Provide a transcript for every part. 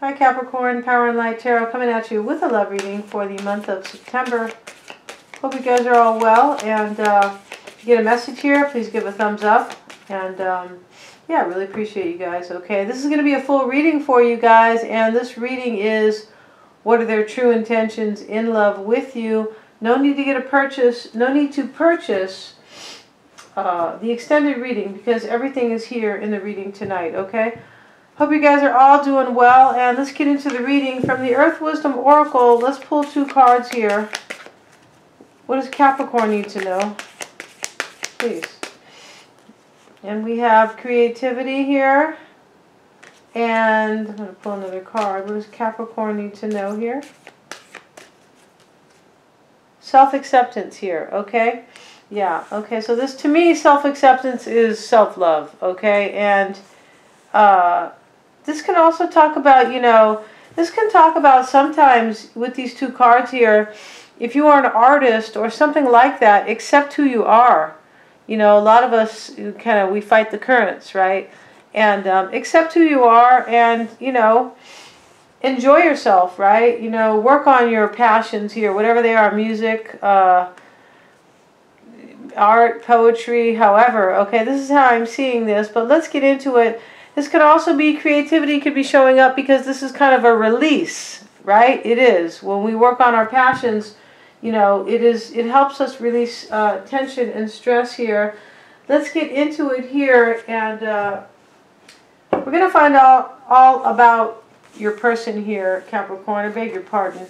Hi Capricorn, Power and Light Tarot coming at you with a love reading for the month of September. Hope you guys are all well, and if you get a message here, please give a thumbs up, and yeah, really appreciate you guys. Okay, this is going to be a full reading for you guys, and this reading is what are their true intentions in love with you. No need to get a purchase, no need to purchase the extended reading because everything is here in the reading tonight, okay? Hope you guys are all doing well, and let's get into the reading from the Earth Wisdom Oracle. Let's pull 2 cards here. What does Capricorn need to know? Please. And we have creativity here. And I'm going to pull another card. What does Capricorn need to know here? Self-acceptance here, okay? Yeah, okay, so this, to me, self-acceptance is self-love, okay? And this can also talk about, you know, this can talk about sometimes with these 2 cards here, if you are an artist or something like that, accept who you are. You know, a lot of us we fight the currents, right? And accept who you are and, you know, enjoy yourself, right? You know, work on your passions here, whatever they are, music, art, poetry, however. Okay, this is how I'm seeing this, but let's get into it. This could also be creativity, could be showing up because this is kind of a release, right? It is. When we work on our passions, you know, it helps us release tension and stress here. Let's get into it here, and we're going to find out all about your person here, Capricorn. I beg your pardon.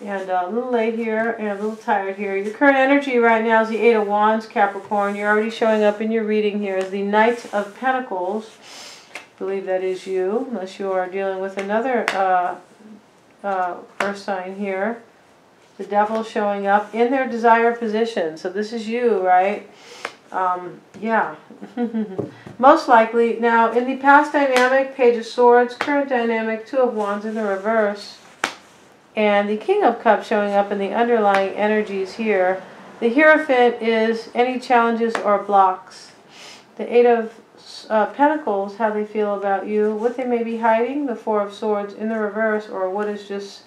And a little late here and a little tired here. Your current energy right now is the 8 of Wands, Capricorn. You're already showing up in your reading here as the Knight of Pentacles. I believe that is you, unless you are dealing with another earth sign here. The Devil showing up in their desired position. So this is you, right? Yeah. Most likely. Now, in the past dynamic, Page of Swords, current dynamic, 2 of Wands in the reverse. And the King of Cups showing up in the underlying energies here. The Hierophant is any challenges or blocks. The 8 of Pentacles, how they feel about you, what they may be hiding. The 4 of Swords in the reverse, or what is just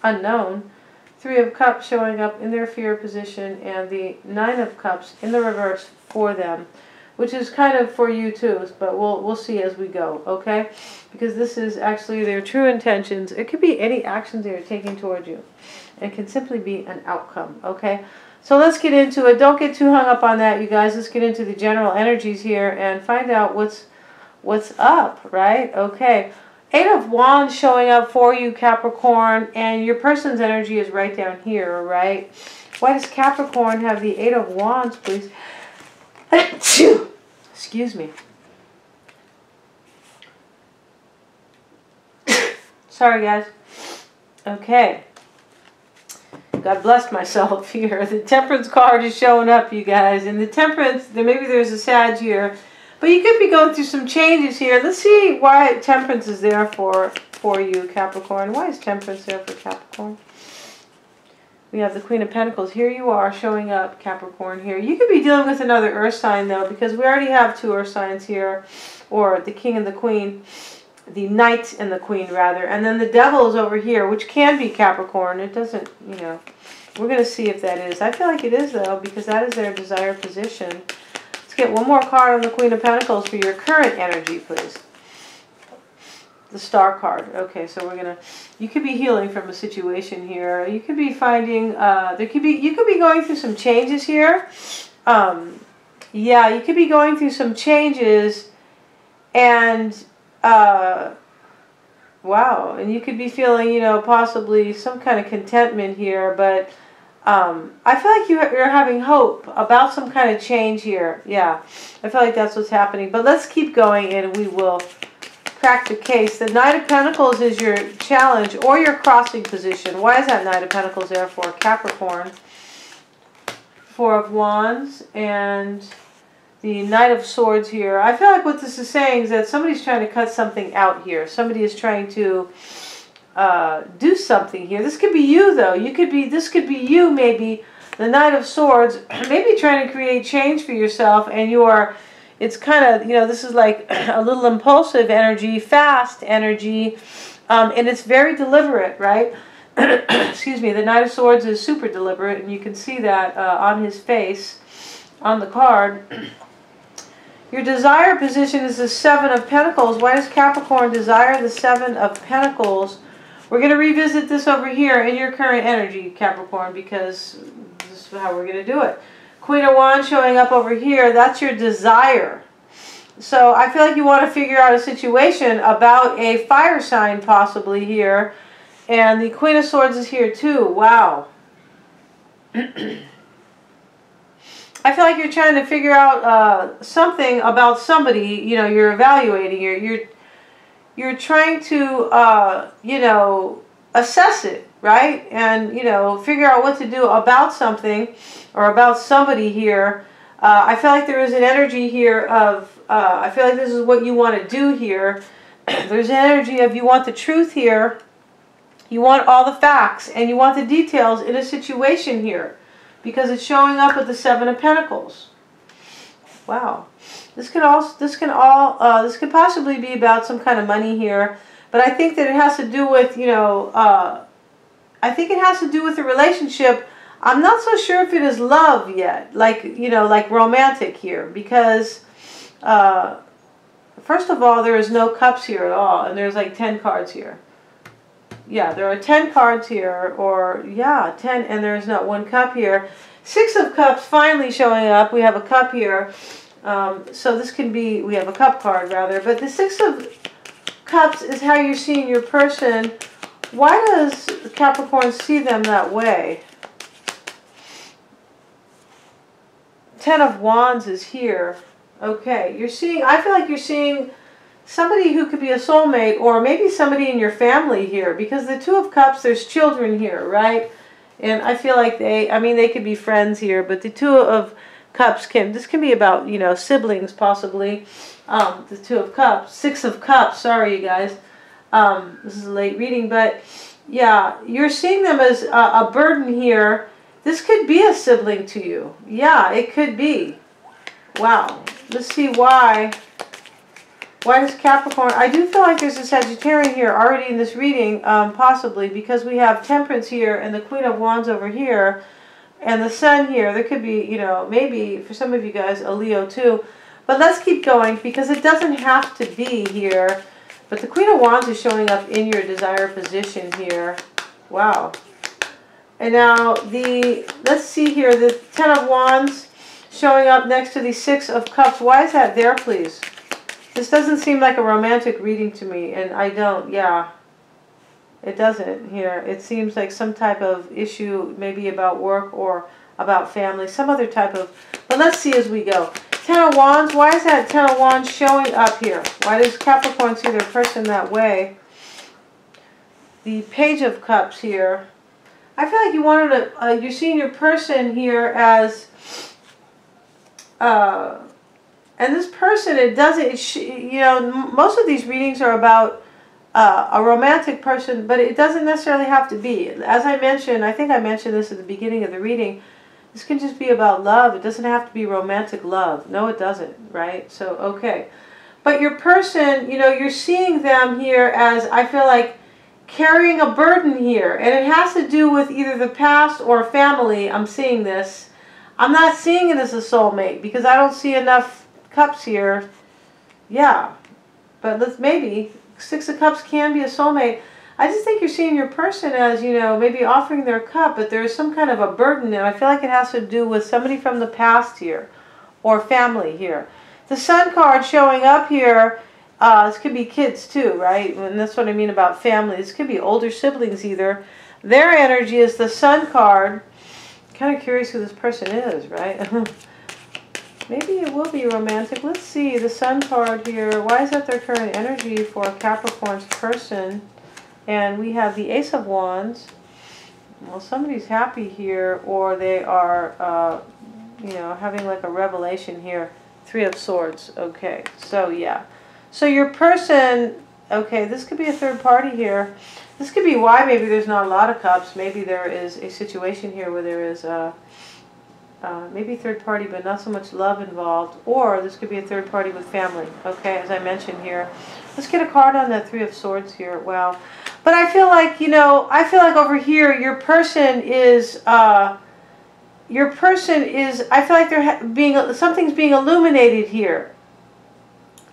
unknown. 3 of Cups showing up in their fear position, and the 9 of Cups in the reverse for them, which is kind of for you too, but we'll see as we go, okay? Because this is actually their true intentions. It could be any actions they're taking towards you. It can simply be an outcome, okay? So let's get into it. Don't get too hung up on that, you guys. Let's get into the general energies here and find out what's up, right? Okay. 8 of Wands showing up for you, Capricorn, and your person's energy is right down here, right? Why does Capricorn have the 8 of Wands, please? Excuse me. Sorry, guys. Okay. God bless myself here. The Temperance card is showing up, you guys. And the Temperance, maybe there's a Sag here. But you could be going through some changes here. Let's see why Temperance is there for you, Capricorn. Why is Temperance there for Capricorn? We have the Queen of Pentacles. Here you are showing up, Capricorn, here. You could be dealing with another earth sign, though, because we already have 2 earth signs here. Or the King and the Queen. The Knight and the Queen, rather. And then the Devil is over here, which can be Capricorn. It doesn't, you know. We're going to see if that is. I feel like it is, though, because that is their desired position. Let's get one more card on the Queen of Pentacles for your current energy, please. The Star card. Okay, so we're going to, you could be healing from a situation here. You could be finding, you could be going through some changes here. Yeah, you could be going through some changes, and wow, and you could be feeling, you know, possibly some kind of contentment here, but I feel like you're having hope about some kind of change here. Yeah, I feel like that's what's happening. But let's keep going, and we will crack the case. The Knight of Pentacles is your challenge or your crossing position. Why is that Knight of Pentacles there for Capricorn? 4 of Wands and the Knight of Swords here. I feel like what this is saying is that somebody's trying to cut something out here. Somebody is trying to do something here. This could be you, though. This could be you, maybe. The Knight of Swords, maybe trying to create change for yourself, and you are, it's kind of, you know, this is like a little impulsive energy, fast energy, And it's very deliberate, right? Excuse me, the Knight of Swords is super deliberate, and you can see that on his face, on the card. Your desire position is the Seven of Pentacles. Why does Capricorn desire the Seven of Pentacles? We're going to revisit this over here in your current energy, Capricorn, because this is how we're going to do it. Queen of Wands showing up over here, that's your desire. So I feel like you want to figure out a situation about a fire sign possibly here. And the Queen of Swords is here too. Wow. I feel like you're trying to figure out something about somebody, you know, you're evaluating, you're trying to, you know, assess it, right? And, you know, figure out what to do about something or about somebody here. I feel like there is an energy here of, I feel like this is what you want to do here. There's an energy of you want the truth here. You want all the facts and you want the details in a situation here. Because it's showing up with the Seven of Pentacles. Wow, this could possibly be about some kind of money here, but I think that it has to do with, you know, I think it has to do with the relationship. I'm not so sure if it is love yet, like, you know, like romantic here, because first of all, there is no cups here at all, and there's like 10 cards here. Yeah, there are 10 cards here, or yeah, 10, and there's not one cup here. Six of Cups finally showing up. We have a cup here. So this can be, we have a cup card rather, but the Six of Cups is how you're seeing your person. Why does Capricorn see them that way? Ten of Wands is here. Okay, you're seeing, I feel like you're seeing somebody who could be a soulmate, or maybe somebody in your family here, because the Two of Cups, there's children here, right? And I feel like they could be friends here, but the Two of Cups this can be about, you know, siblings possibly. The Two of Cups, Six of Cups, sorry you guys. This is a late reading, but yeah, you're seeing them as a burden here. This could be a sibling to you. Yeah, it could be. Wow. Let's see why. Why does Capricorn... I do feel like there's a Sagittarian here already in this reading, possibly, because we have Temperance here and the Queen of Wands over here, and the Sun here. There could be, you know, maybe for some of you guys, a Leo too. But let's keep going, because it doesn't have to be here. But the Queen of Wands is showing up in your desired position here. Wow. And now let's see here, the Ten of Wands showing up next to the Six of Cups. Why is that there, please? This doesn't seem like a romantic reading to me, and I don't, yeah. It doesn't here. It seems like some type of issue, maybe about work or about family, some other type of, but let's see as we go. Ten of Wands, why is that Ten of Wands showing up here? Why does Capricorn see their person that way? The Page of Cups here. I feel like you wanted to, you're seeing your person here as, and this person, it doesn't, you know, most of these readings are about a romantic person, but it doesn't necessarily have to be. As I mentioned, I think I mentioned this at the beginning of the reading, this can just be about love. It doesn't have to be romantic love. No, it doesn't, right? So, okay. But your person, you know, you're seeing them here as, I feel like, carrying a burden here. And it has to do with either the past or family. I'm seeing this. I'm not seeing it as a soulmate because I don't see enough Cups here. Yeah, but maybe Six of Cups can be a soulmate. I just think you're seeing your person as, you know, maybe offering their cup, but there's some kind of a burden, and I feel like it has to do with somebody from the past here or family here. The Sun card showing up here, this could be kids too, right? And that's what I mean about family. This could be older siblings either. Their energy is the Sun card. Kind of curious who this person is, right? Maybe it will be romantic. Let's see, the Sun card here. Why is that their current energy for Capricorn's person? And we have the Ace of Wands. Well, somebody's happy here, or they are, you know, having like a revelation here. Three of Swords. Okay, so yeah. So your person, okay, this could be a third party here. This could be why maybe there's not a lot of cups. Maybe there is a situation here where there is maybe third party, but not so much love involved. Or this could be a third party with family. Okay, as I mentioned here. Let's get a card on that Three of Swords here. Wow. But I feel like, you know, I feel like over here your person is, I feel like something's being illuminated here.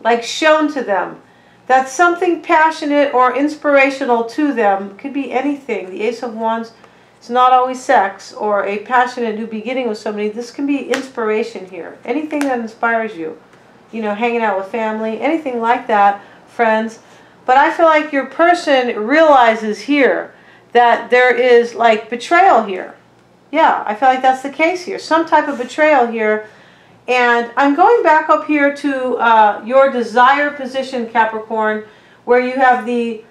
Like shown to them. That's something passionate or inspirational to them. Could be anything. The Ace of Wands, it's not always sex or a passionate new beginning with somebody. This can be inspiration here. Anything that inspires you. You know, hanging out with family, anything like that, friends. But I feel like your person realizes here that there is like betrayal here. Yeah, I feel like that's the case here. Some type of betrayal here. And I'm going back up here to your desire position, Capricorn, where you have the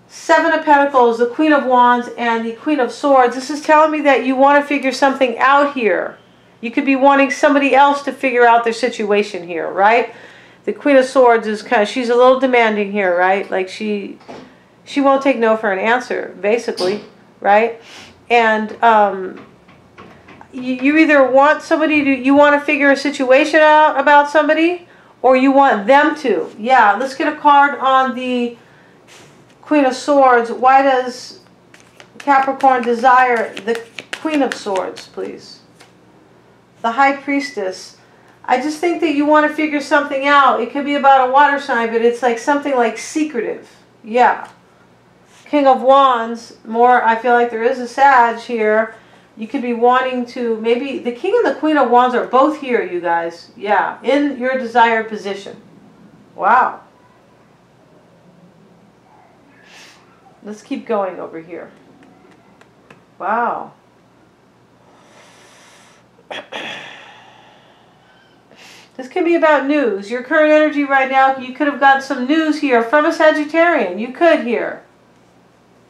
Seven of Pentacles, the Queen of Wands, and the Queen of Swords. This is telling me that you want to figure something out here. You could be wanting somebody else to figure out their situation here, right? The Queen of Swords is kind of, she's a little demanding here, right? Like she won't take no for an answer, basically, right? And you either want somebody to, you want to figure a situation out about somebody, or you want them to. Yeah, let's get a card on the Queen of Swords. Why does Capricorn desire the Queen of Swords, please? The High Priestess. I just think that you want to figure something out. It could be about a water sign, but it's like something like secretive. Yeah. King of Wands. More, I feel like there is a Sag here. You could be wanting to, maybe the King and the Queen of Wands are both here, you guys. Yeah, in your desired position. Wow. Let's keep going over here. Wow. This can be about news. Your current energy right now, you could have got some news here from a Sagittarian. You could here.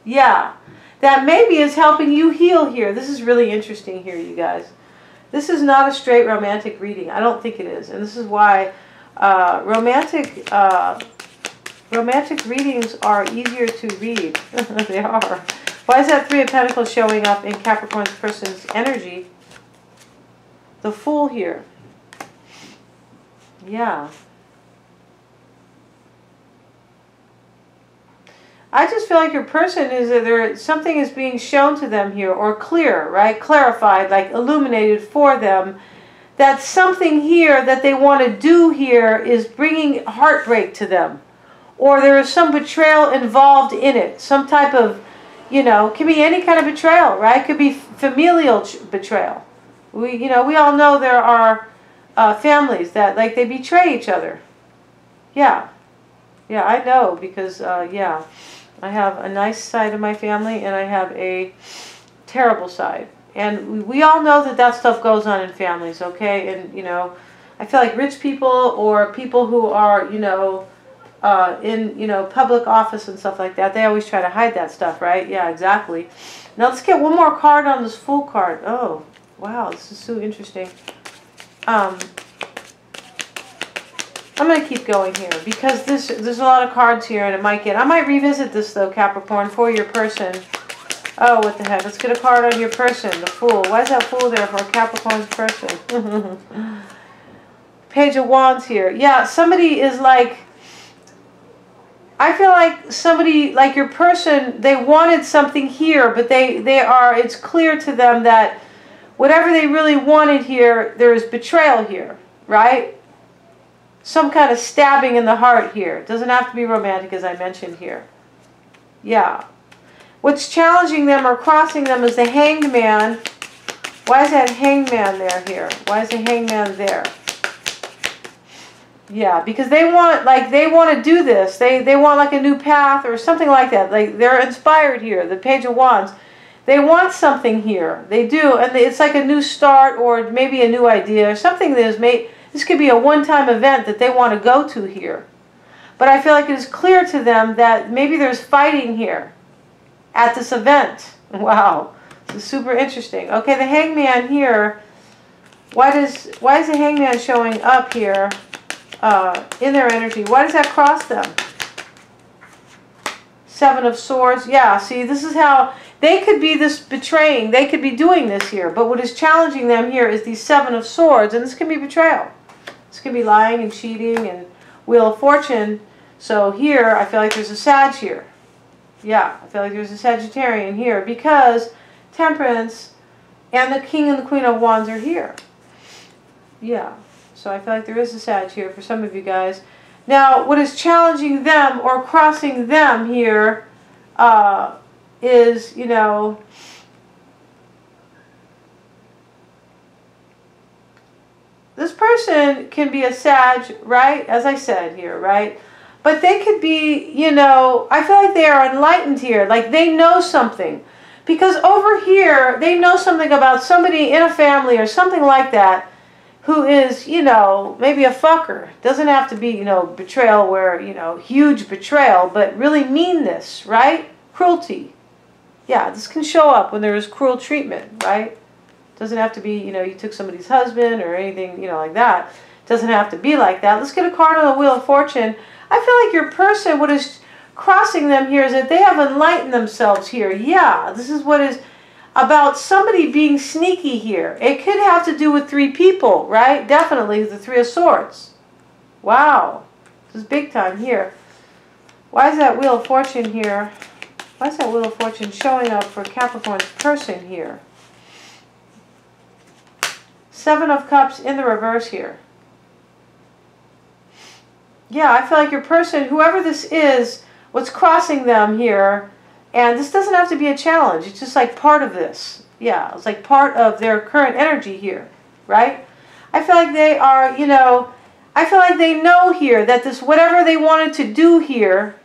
Yeah. That maybe is helping you heal here. This is really interesting here, you guys. This is not a straight romantic reading. I don't think it is. And this is why romantic readings are easier to read. They are. Why is that Three of Pentacles showing up in Capricorn's person's energy? The Fool here. Yeah. I just feel like your person is that something is being shown to them here, or clear, right? Clarified, like illuminated for them. That something here that they want to do here is bringing heartbreak to them. Or there is some betrayal involved in it. Some type of, you know, can be any kind of betrayal, right? Could be familial betrayal. We all know there are families that, like, they betray each other. Yeah. Yeah, I know because, yeah. I have a nice side of my family and I have a terrible side. And we all know that that stuff goes on in families, okay? And, you know, I feel like rich people or people who are, you know, in, you know, public office and stuff like that, they always try to hide that stuff, right? Yeah, exactly. Now let's get one more card on this Fool card. Oh, wow, this is so interesting. I'm going to keep going here because there's a lot of cards here and I might revisit this though, Capricorn, for your person. Oh, what the heck. Let's get a card on your person, the Fool. Why is that Fool there for Capricorn's person? Page of Wands here. Yeah, somebody is like, I feel like somebody, like your person, they wanted something here, but it's clear to them that whatever they really wanted here, there is betrayal here, right? Some kind of stabbing in the heart here. It doesn't have to be romantic, as I mentioned here. Yeah. What's challenging them or crossing them is the Hanged Man. Why is that Hanged Man there here? Why is the Hanged Man there? Yeah, because they want to do this. They want like a new path or something like that. Like they're inspired here. The Page of Wands. They want something here. They do, and it's like a new start or maybe a new idea or something that is made. This could be a one-time event that they want to go to here. But I feel like it is clear to them that maybe there's fighting here at this event. Wow. This is super interesting. Okay, the Hangman here. Why is the Hangman showing up here in their energy? Why does that cross them? Seven of Swords. Yeah, see, this is how they could be this betraying. They could be doing this here. But what is challenging them here is the Seven of Swords. And this can be betrayal. This can be lying and cheating and Wheel of Fortune. So here, I feel like there's a Sag here. Yeah, I feel like there's a Sagittarian here because Temperance and the King and the Queen of Wands are here. Yeah, so I feel like there is a Sag here for some of you guys. Now, what is challenging them or crossing them here is, you know, this person can be a Sag, right? As I said here, right? But they could be, you know, I feel like they are enlightened here. Like they know something. Because over here, they know something about somebody in a family or something like that who is, you know, maybe a fucker. Doesn't have to be, you know, betrayal where, you know, huge betrayal, but really meanness, right? Cruelty. Yeah, this can show up when there is cruel treatment, right? Doesn't have to be, you know, you took somebody's husband or anything, you know, like that. Doesn't have to be like that. Let's get a card on the Wheel of Fortune. I feel like your person, what is crossing them here is that they have enlightened themselves here. Yeah, this is what is about somebody being sneaky here. It could have to do with 3 people, right? Definitely the 3 of Swords. Wow. This is big time here. Why is that Wheel of Fortune here? Why is that Wheel of Fortune showing up for Capricorn's person here? 7 of Cups in the reverse here. Yeah, I feel like your person, whoever this is, what's crossing them here, and this doesn't have to be a challenge. It's just like part of this. Yeah, it's like part of their current energy here, right? I feel like they are, you know, I feel like they know here that this, whatever they wanted to do here,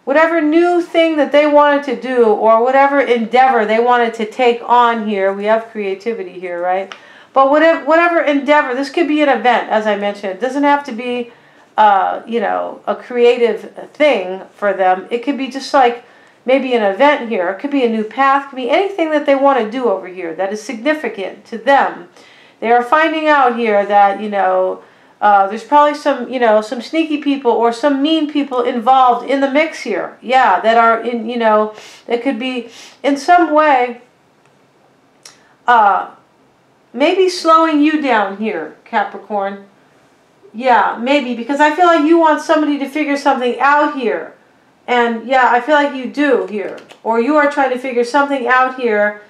whatever new thing that they wanted to do, or whatever endeavor they wanted to take on here, we have creativity here, right? But whatever endeavor, this could be an event, as I mentioned. It doesn't have to be, you know, a creative thing for them. It could be just like maybe an event here. It could be a new path. It could be anything that they want to do over here that is significant to them. They are finding out here that, you know, there's probably some, you know, some sneaky people or some mean people involved in the mix here. Yeah, that are in, you know, that could be in some way maybe slowing you down here, Capricorn. Yeah, maybe, because I feel like you want somebody to figure something out here. And yeah, I feel like you do here. Or you are trying to figure something out here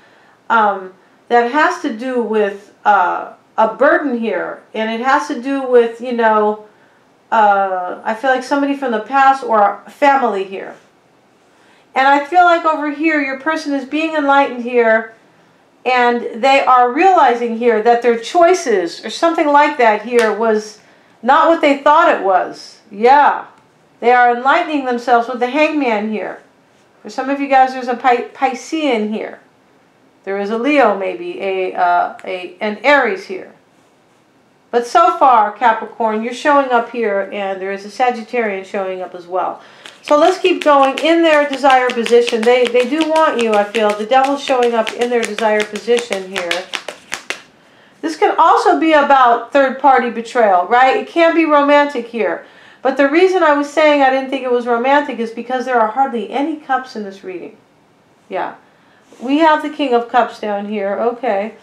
that has to do with a burden here. And it has to do with, you know, I feel like somebody from the past or family here. And I feel like over here, your person is being enlightened here. And they are realizing here that their choices or something like that here was not what they thought it was. Yeah. They are enlightening themselves with the Hangman here. For some of you guys, there's a Piscean here. There is a Leo maybe, an Aries here. But so far, Capricorn, you're showing up here, and there is a Sagittarian showing up as well. So let's keep going in their desired position. They do want you, I feel. The Devil's showing up in their desired position here. This can also be about third-party betrayal, right? It can be romantic here. But the reason I was saying I didn't think it was romantic is because there are hardly any cups in this reading. Yeah. We have the King of Cups down here. Okay.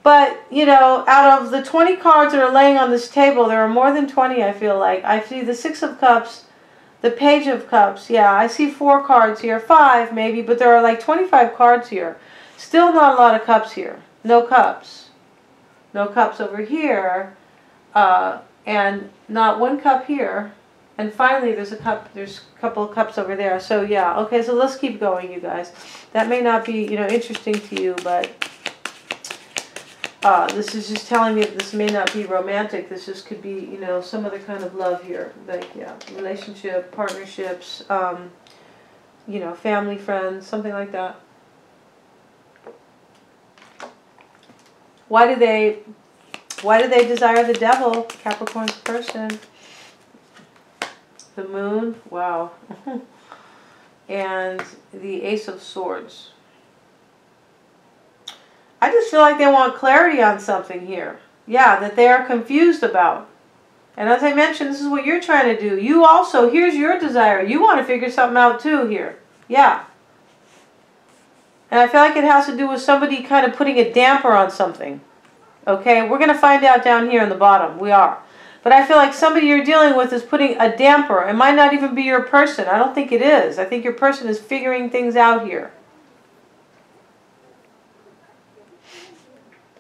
But, you know, out of the 20 cards that are laying on this table, there are more than 20, I feel like. I see the 6 of Cups, the Page of Cups. Yeah, I see 4 cards here. 5 maybe, but there are like 25 cards here. Still not a lot of cups here. No cups. No cups over here. And not 1 cup here. And finally, there's a couple of cups over there. So yeah, okay, so let's keep going, you guys. That may not be, you know, interesting to you, but this is just telling me that this may not be romantic. This just could be, you know, some other kind of love here. Like, yeah, relationship, partnerships, you know, family, friends, something like that. Why do they desire the Devil, Capricorn's person? The Moon, wow. And the Ace of Swords. I just feel like they want clarity on something here. Yeah, that they are confused about. And as I mentioned, this is what you're trying to do. You also, here's your desire. You want to figure something out too here. Yeah. And I feel like it has to do with somebody kind of putting a damper on something. Okay, we're going to find out down here in the bottom. We are. But I feel like somebody you're dealing with is putting a damper. It might not even be your person. I don't think it is. I think your person is figuring things out here.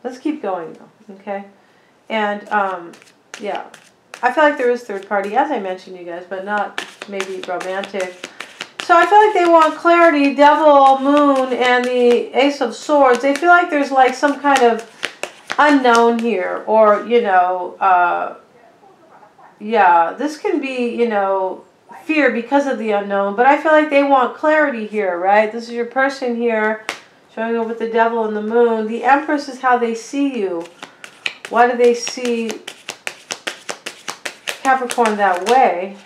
Let's keep going though, okay? And, yeah. I feel like there is third party, as I mentioned, you guys, but not maybe romantic. So I feel like they want clarity, Devil, Moon, and the Ace of Swords. They feel like there's like some kind of unknown here, or, you know, yeah, this can be, you know, fear because of the unknown, but I feel like they want clarity here, right? This is your person here, showing up with the Devil and the Moon. The Empress is how they see you. Why do they see Capricorn that way?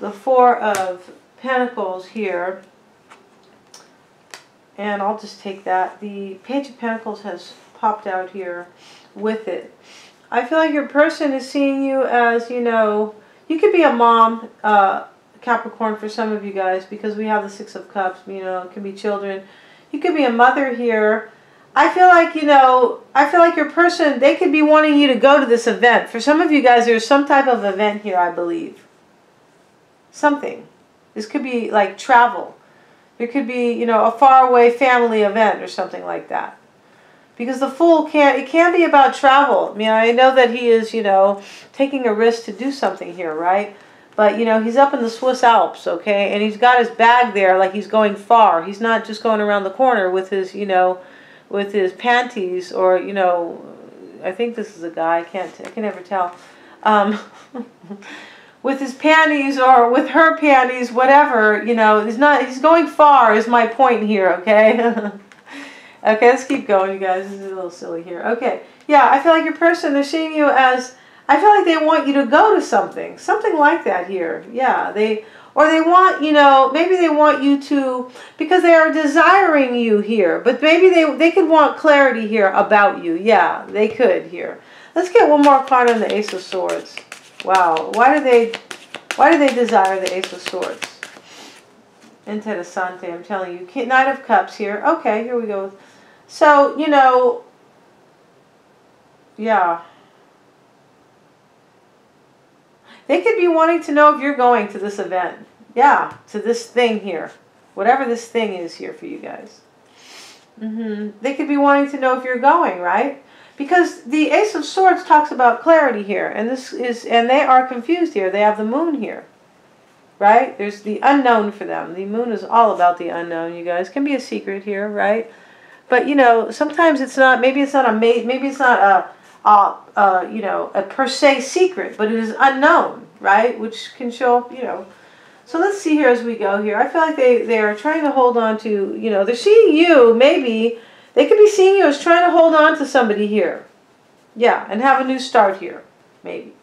The Four of Pentacles here. And I'll just take that. The Page of Pentacles has popped out here with it. I feel like your person is seeing you as, you know, you could be a mom, Capricorn, for some of you guys, because we have the Six of Cups, you know, it can be children. You could be a mother here. I feel like, you know, I feel like your person, they could be wanting you to go to this event. For some of you guys, there's some type of event here, I believe. Something. This could be like travel. There could be, you know, a faraway family event or something like that. Because the Fool it can be about travel. I mean, I know that he is, you know, taking a risk to do something here, right? But, you know, he's up in the Swiss Alps, okay? And he's got his bag there like he's going far. He's not just going around the corner with his, you know, with his panties, or, you know, I think this is a guy. I can never tell. With his panties or with her panties, whatever, you know, he's going far is my point here, okay? Okay, let's keep going, you guys. This is a little silly here. Okay, yeah, I feel like your person, they're seeing you as, I feel like they want you to go to something like that here. Yeah, they want, you know, maybe they want you to, because they are desiring you here, but maybe they could want clarity here about you. Yeah, they could here. Let's get one more card on the Ace of Swords. Wow, why do they desire the Ace of Swords? Interessante, I'm telling you. Knight of Cups here. Okay, here we go. So, you know, yeah. They could be wanting to know if you're going to this event. Yeah, to this thing here. Whatever this thing is here for you guys. They could be wanting to know if you're going, right? Because the Ace of Swords talks about clarity here. And they are confused here. They have the Moon here. Right? There's the unknown for them. The Moon is all about the unknown, you guys. Can be a secret here, right? But, you know, sometimes it's not, maybe it's not a, you know, a per se secret, but it is unknown, right? Which can show up, you know. So let's see here as we go here. I feel like they are trying to hold on to, you know, they're seeing you, maybe. They could be seeing you as trying to hold on to somebody here. Yeah, and have a new start here, maybe.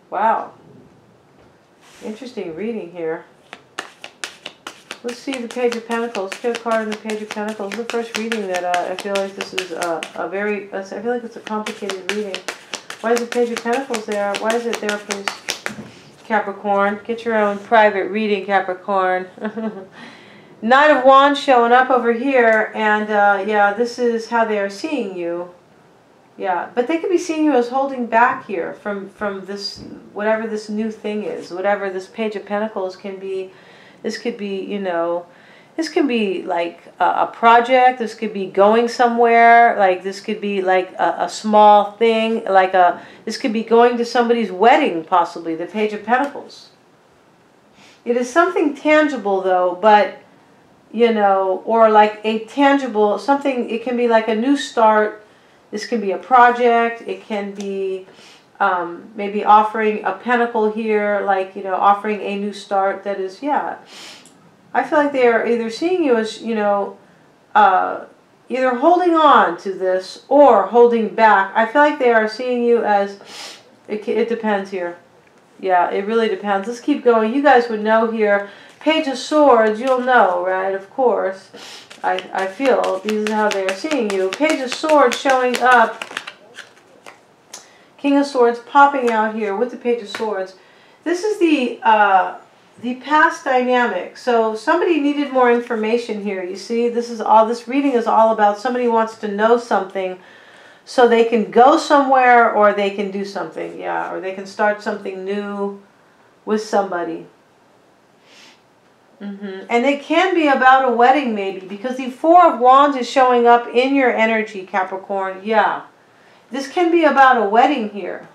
Wow. Interesting reading here. Let's see the Page of Pentacles. Get a card in the Page of Pentacles. The first reading that I feel like this is I feel like it's a complicated reading. Why is the Page of Pentacles there? Why is it there, please? Capricorn. Get your own private reading, Capricorn. Knight of Wands showing up over here. And yeah, this is how they are seeing you. Yeah, but they could be seeing you as holding back here from this, whatever this new thing is, whatever this Page of Pentacles can be. This could be, you know, this could be like a project. This could be going somewhere. Like this could be like a small thing. Like this could be going to somebody's wedding, possibly, the Page of Pentacles. It is something tangible though, but, you know, or like a tangible, something, it can be like a new start. This can be a project. It can be maybe offering a pentacle here, like, you know, offering a new start. That is, yeah. I feel like they are either seeing you as, you know, either holding on to this or holding back. I feel like they are seeing you as, it depends here. Yeah, it really depends. Let's keep going. You guys would know here. Page of Swords, you'll know, right? Of course. I feel this is how they are seeing you. Page of Swords showing up. King of Swords popping out here with the Page of Swords. This is the the past dynamic. So somebody needed more information here. You see, this reading is all about somebody wants to know something so they can go somewhere or they can do something. Yeah, or they can start something new with somebody. And it can be about a wedding maybe, because the Four of Wands is showing up in your energy, Capricorn. Yeah. This can be about a wedding here.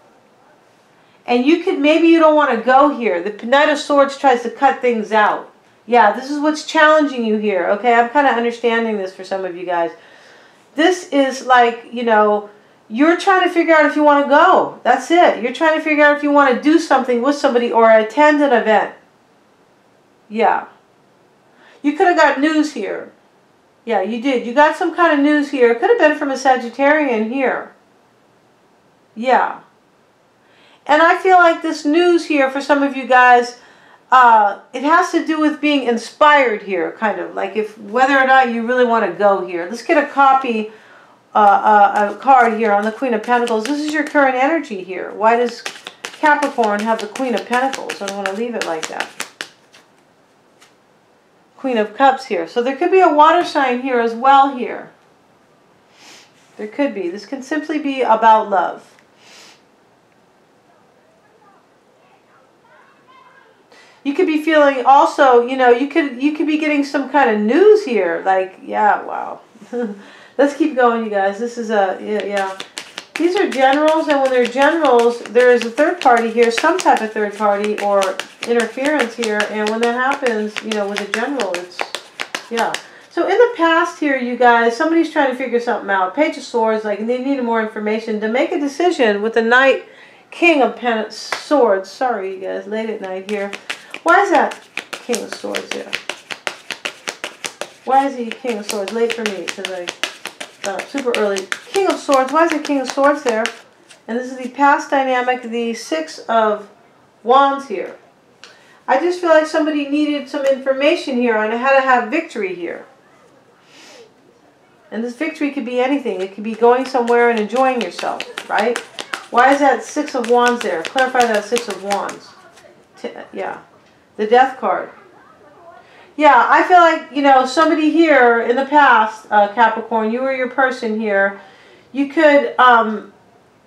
And maybe you don't want to go here. The Knight of Swords tries to cut things out. Yeah, this is what's challenging you here. Okay, I'm kind of understanding this for some of you guys. This is like, you know, you're trying to figure out if you want to go. That's it. You're trying to figure out if you want to do something with somebody or attend an event. Yeah. You could have got news here. Yeah, you did. You got some kind of news here. It could have been from a Sagittarian here. Yeah. And I feel like this news here for some of you guys, it has to do with being inspired here, kind of. Like whether or not you really want to go here. Let's get a card here on the Queen of Pentacles. This is your current energy here. Why does Capricorn have the Queen of Pentacles? I don't want to leave it like that. Queen of Cups here. So there could be a water sign here as well here. There could be. This can simply be about love. You could be feeling also, you know, you could be getting some kind of news here. Like, yeah, wow. Let's keep going, you guys. This is yeah. These are generals, and when they're generals, there is a third party here, some type of third party or interference here. And when that happens, you know, with a general, it's, yeah. So in the past here, you guys, somebody's trying to figure something out. Page of Swords, like they needed more information to make a decision with the Knight, King of Swords. Sorry, you guys, late at night here. Why is that King of Swords here? Why is he King of Swords? Late for me, because I super early. King of Swords. Why is the King of Swords there? And this is the past dynamic, the Six of Wands here. I just feel like somebody needed some information here on how to have victory here. And this victory could be anything. It could be going somewhere and enjoying yourself, right? Why is that Six of Wands there? Clarify that Six of Wands. Yeah. The Death card. Yeah, I feel like, you know, somebody here in the past, Capricorn, you or your person here, you could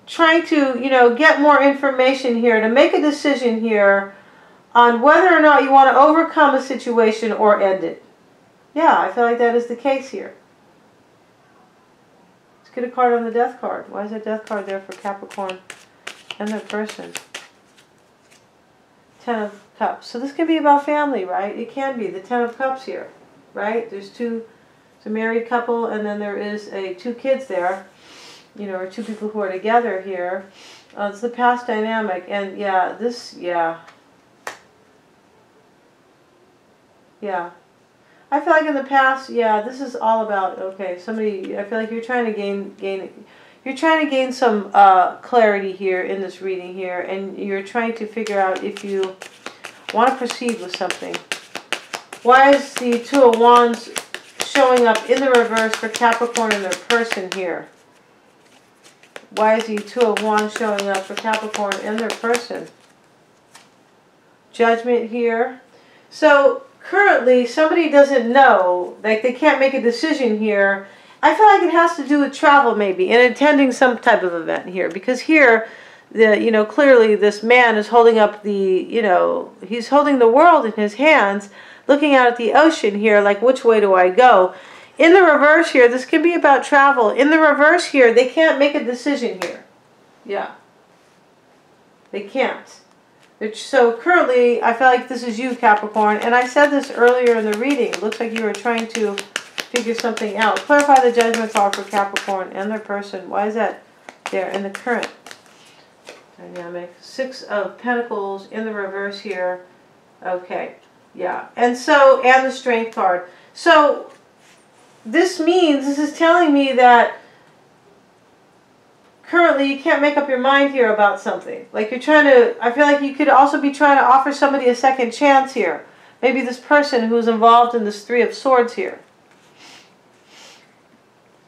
try to, you know, get more information here to make a decision here on whether or not you want to overcome a situation or end it. Yeah, I feel like that is the case here. Let's get a card on the Death card. Why is that Death card there for Capricorn and their person? Ten of Cups. So this can be about family, right? It can be. The Ten of Cups here, right? There's it's a married couple, and then there is two kids there, you know, or two people who are together here. It's the past dynamic, and yeah, yeah. I feel like in the past, yeah, this is all about, okay, somebody, I feel like you're trying to you're trying to gain some clarity here in this reading here, and you're trying to figure out if you want to proceed with something. Why is the Two of Wands showing up in the reverse for Capricorn and their person here? Why is the Two of Wands showing up for Capricorn and their person? Judgment here. So currently somebody doesn't know, like they can't make a decision here. I feel like it has to do with travel maybe and attending some type of event here, because here, you know, clearly this man is holding up the, you know, he's holding the world in his hands, looking out at the ocean here, like which way do I go? In the reverse here, this can be about travel. In the reverse here, they can't make a decision here. Yeah. They can't. So currently, I feel like this is you, Capricorn, and I said this earlier in the reading. It looks like you were trying to figure something out. Clarify the Judgment card for Capricorn and their person. Why is that there in the current dynamic? Six of Pentacles in the reverse here. Okay, yeah. And the Strength card. So this is telling me that currently you can't make up your mind here about something. Like you're trying to, I feel like you could also be trying to offer somebody a second chance here. Maybe this person who's involved in this Three of Swords here.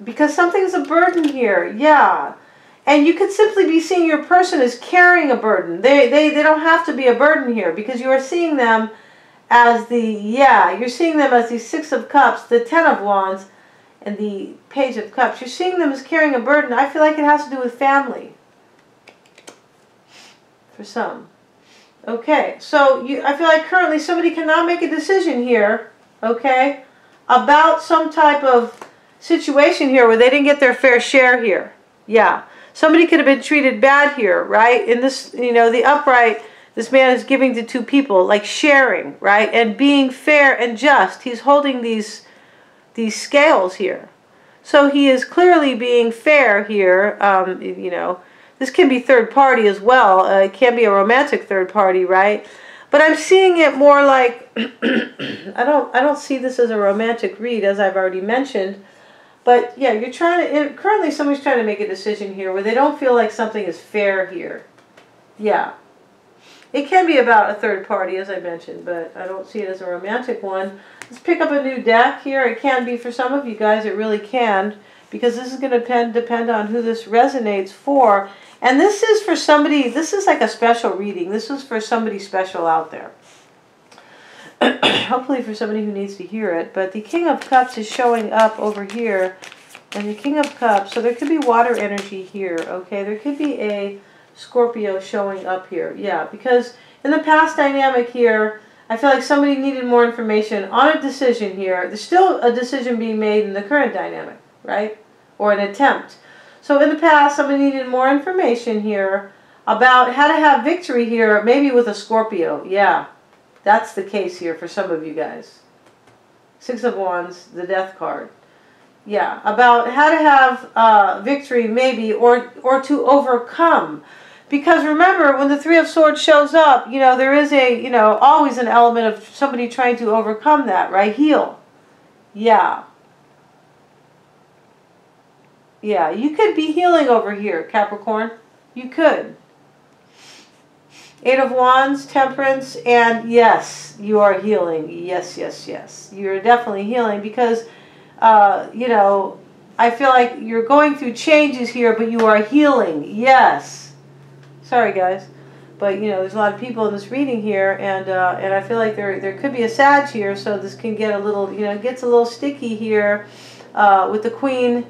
Because something's a burden here, yeah. And you could simply be seeing your person as carrying a burden. They don't have to be a burden here, because you are seeing them as the, yeah, you're seeing them as the Six of Cups, the Ten of Wands, and the Page of Cups. You're seeing them as carrying a burden. I feel like it has to do with family. For some. Okay, so I feel like currently somebody cannot make a decision here, okay, about some type of situation here where they didn't get their fair share here. Yeah, somebody could have been treated bad here, right? In this, you know, the upright, this man is giving to two people, like sharing, right? And being fair and just. He's holding these scales here. So he is clearly being fair here, you know. This can be third party as well. It can be a romantic third party, right? But I'm seeing it more like I don't see this as a romantic read, as I've already mentioned. But yeah, you're trying to currently somebody's trying to make a decision here where they don't feel like something is fair here. Yeah. It can be about a third party, as I mentioned, but I don't see it as a romantic one. Let's pick up a new deck here. It can be for some of you guys. It really can, because this is going to depend on who this resonates for. And this is for somebody, this is like a special reading. This is for somebody special out there. Hopefully for somebody who needs to hear it. But the King of Cups is showing up over here. And the King of Cups, so there could be water energy here, okay? There could be a Scorpio showing up here. Yeah, because in the past dynamic here, I feel like somebody needed more information on a decision here. There's still a decision being made in the current dynamic, right? Or an attempt. So in the past, somebody needed more information here about how to have victory here, maybe with a Scorpio. Yeah, that's the case here for some of you guys. Six of Wands, the Death card. Yeah, about how to have victory maybe, or to overcome. Because remember, when the Three of Swords shows up, you know, there is a, you know, always an element of somebody trying to overcome that, right? Heal. Yeah. Yeah, you could be healing over here, Capricorn. You could. Eight of Wands, Temperance, and yes, you are healing. Yes, yes, yes. You're definitely healing because, you know, I feel like you're going through changes here, but you are healing. Yes. Sorry, guys. But, you know, there's a lot of people in this reading here, and I feel like there could be a Sag here, so this can get a little, you know, it gets a little sticky here with the Queen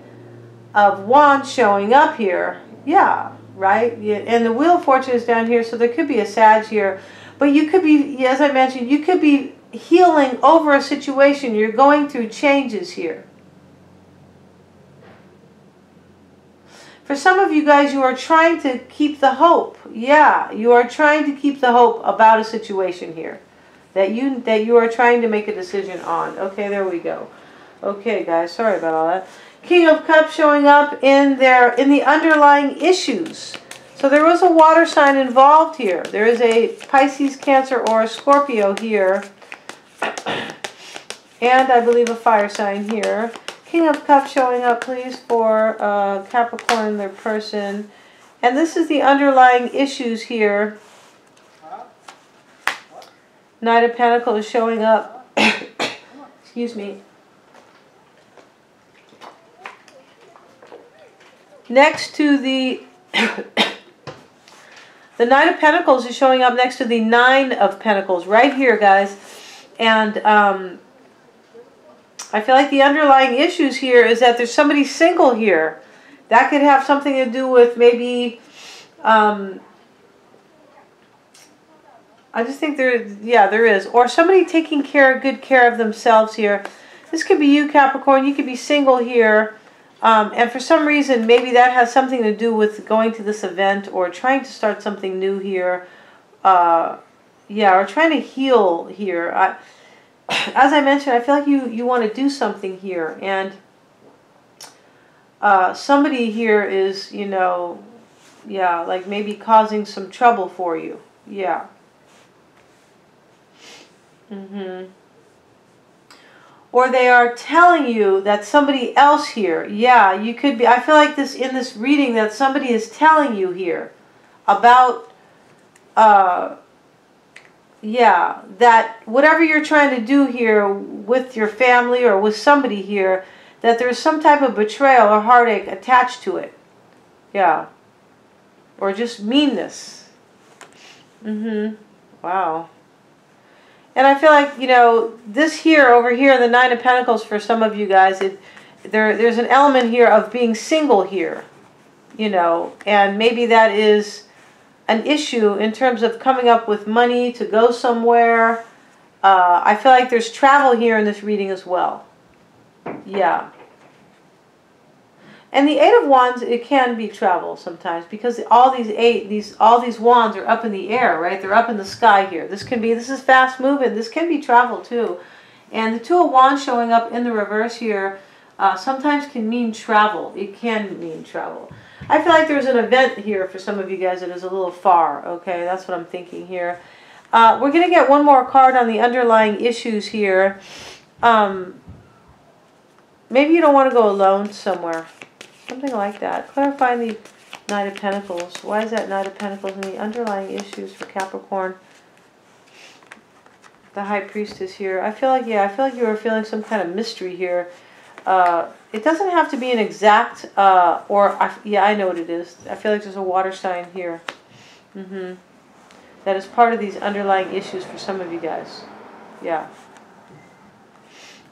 of Wands showing up here. Yeah, right? Yeah, and the Wheel of Fortune is down here, so there could be a Sag here. But you could be, as I mentioned, you could be healing over a situation. You're going through changes here. For some of you guys, you are trying to keep the hope. Yeah, you are trying to keep the hope about a situation here that you are trying to make a decision on. Okay, there we go. Okay, guys, sorry about all that. King of Cups showing up in the underlying issues. So there was a water sign involved here. There is a Pisces, Cancer, or a Scorpio here. And I believe a fire sign here. King of Cups showing up, please, for Capricorn, their person. And this is the underlying issues here. Knight of Pentacles is showing up. Excuse me. Next to the the Knight of Pentacles is showing up next to the Nine of Pentacles right here, guys. And I feel like the underlying issues here is that there's somebody single here. That could have something to do with maybe I just think there is. Or somebody taking good care of themselves here. This could be you, Capricorn. You could be single here. And for some reason, maybe that has something to do with going to this event or trying to start something new here. Yeah, or trying to heal here. As I mentioned, I feel like you want to do something here. And somebody here is, you know, yeah, like maybe causing some trouble for you. Yeah. Or they are telling you that somebody else here, yeah, you could be, I feel like in this reading that somebody is telling you here about, yeah, that whatever you're trying to do here with your family or with somebody here, that there's some type of betrayal or heartache attached to it. Yeah. Or just meanness. Wow. And I feel like, you know, this here, over here, the Nine of Pentacles for some of you guys, there's an element here of being single here, you know, and maybe that is an issue in terms of coming up with money to go somewhere. I feel like there's travel here in this reading as well. Yeah. And the Eight of Wands, it can be travel sometimes because all these wands are up in the air, right? They're up in the sky here. This is fast moving. This can be travel too. And the Two of Wands showing up in the reverse here sometimes can mean travel. It can mean travel. I feel like there's an event here for some of you guys that is a little far. Okay, that's what I'm thinking here. We're going to get one more card on the underlying issues here. Maybe you don't want to go alone somewhere. Something like that. Clarifying the Knight of Pentacles. Why is that Knight of Pentacles and the underlying issues for Capricorn? The High Priestess here. I feel like, yeah, I feel like you were feeling some kind of mystery here. It doesn't have to be an exact, yeah, I know what it is. I feel like there's a water sign here. That is part of these underlying issues for some of you guys. Yeah.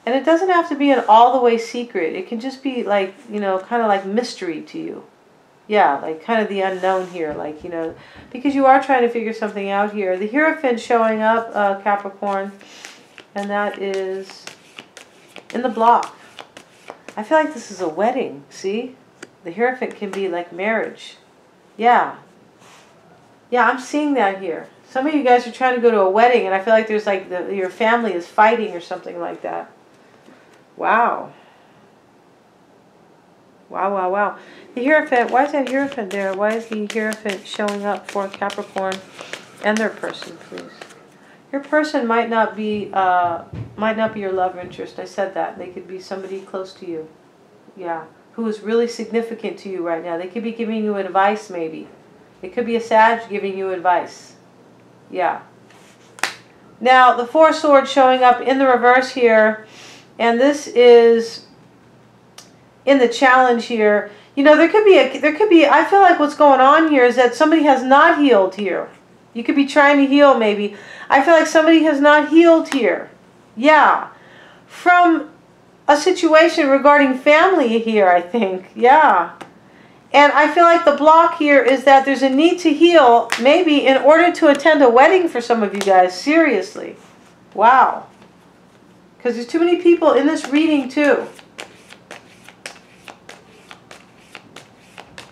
And it doesn't have to be an all the way secret. It can just be like, you know, kind of like mystery to you. Yeah, like kind of the unknown here. Like, you know, because you are trying to figure something out here. The Hierophant showing up, Capricorn. And that is in the block. I feel like this is a wedding. See? The Hierophant can be like marriage. Yeah. Yeah, I'm seeing that here. Some of you guys are trying to go to a wedding. And I feel like there's like your family is fighting or something like that. Wow. Wow, wow, wow. The Hierophant, why is that Hierophant there? Why is the Hierophant showing up for Capricorn and their person, please? Your person might not be your love interest. I said that. They could be somebody close to you. Yeah. Who is really significant to you right now. They could be giving you advice, maybe. It could be a Sag giving you advice. Yeah. Now, the Four of Swords showing up in the reverse here. And this is in the challenge here. You know, there could be, I feel like what's going on here is that somebody has not healed here. You could be trying to heal maybe. I feel like somebody has not healed here. Yeah. From a situation regarding family here, I think. Yeah. And I feel like the block here is that there's a need to heal maybe in order to attend a wedding for some of you guys. Seriously. Wow. Because there's too many people in this reading too.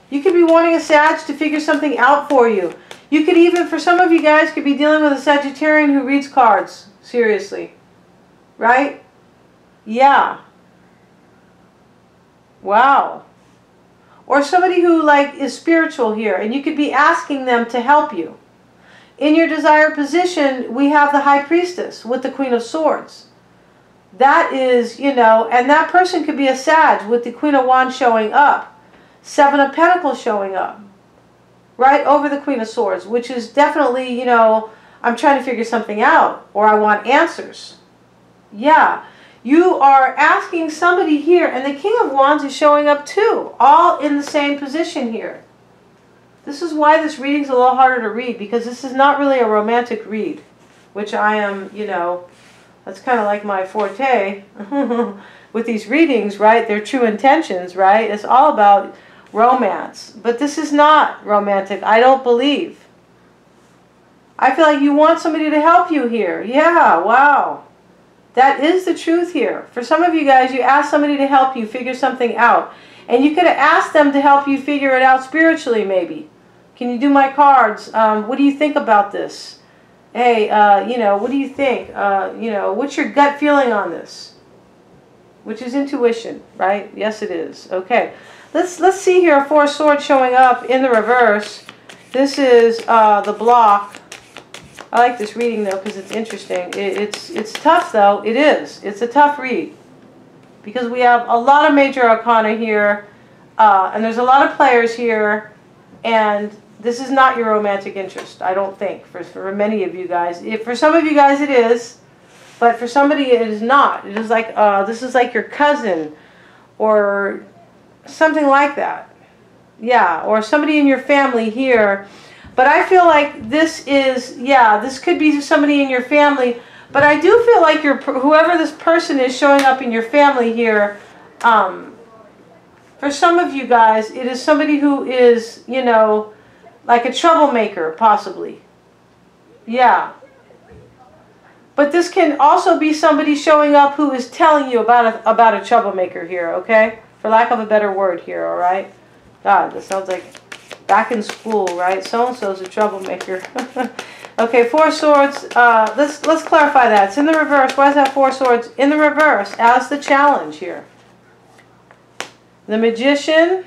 You could be wanting a Sag to figure something out for you. You could even, for some of you guys, could be dealing with a Sagittarian who reads cards. Seriously. Right? Yeah. Wow. Or somebody who like is spiritual here. And you could be asking them to help you. In your desired position, we have the High Priestess with the Queen of Swords. That is, you know, and that person could be a Sag with the Queen of Wands showing up. Seven of Pentacles showing up. Right over the Queen of Swords, which is definitely, you know, I'm trying to figure something out. Or I want answers. Yeah. You are asking somebody here, and the King of Wands is showing up too. All in the same position here. This is why this reading's a little harder to read, because this is not really a romantic read. Which I am, you know, that's kind of like my forte with these readings, right? They're true intentions, right? It's all about romance. But this is not romantic, I don't believe. I feel like you want somebody to help you here. Yeah, wow. That is the truth here. For some of you guys, you ask somebody to help you figure something out. And you could have asked them to help you figure it out spiritually, maybe. Can you do my cards? What do you think about this? Hey, you know, what do you think? You know, what's your gut feeling on this? Which is intuition, right? Yes, it is. Okay. Let's see here. Four of Swords showing up in the reverse. This is the block. I like this reading though because it's interesting. It's tough though. It is. It's a tough read because we have a lot of major arcana here, and there's a lot of players here, and this is not your romantic interest, I don't think, for many of you guys. For some of you guys it is, but for somebody it is not. It is like, this is like your cousin or something like that. Yeah, or somebody in your family here. But I feel like this is, yeah, this could be somebody in your family, But I do feel like whoever this person is showing up in your family here, for some of you guys, it is somebody who is, you know, like a troublemaker, possibly. Yeah. But this can also be somebody showing up who is telling you about a troublemaker here, okay? For lack of a better word here, all right? God, this sounds like back in school, right? So-and-so's a troublemaker. Okay, Four Swords. Let's clarify that. It's in the reverse. Why is that Four Swords in the reverse as the challenge here? The Magician.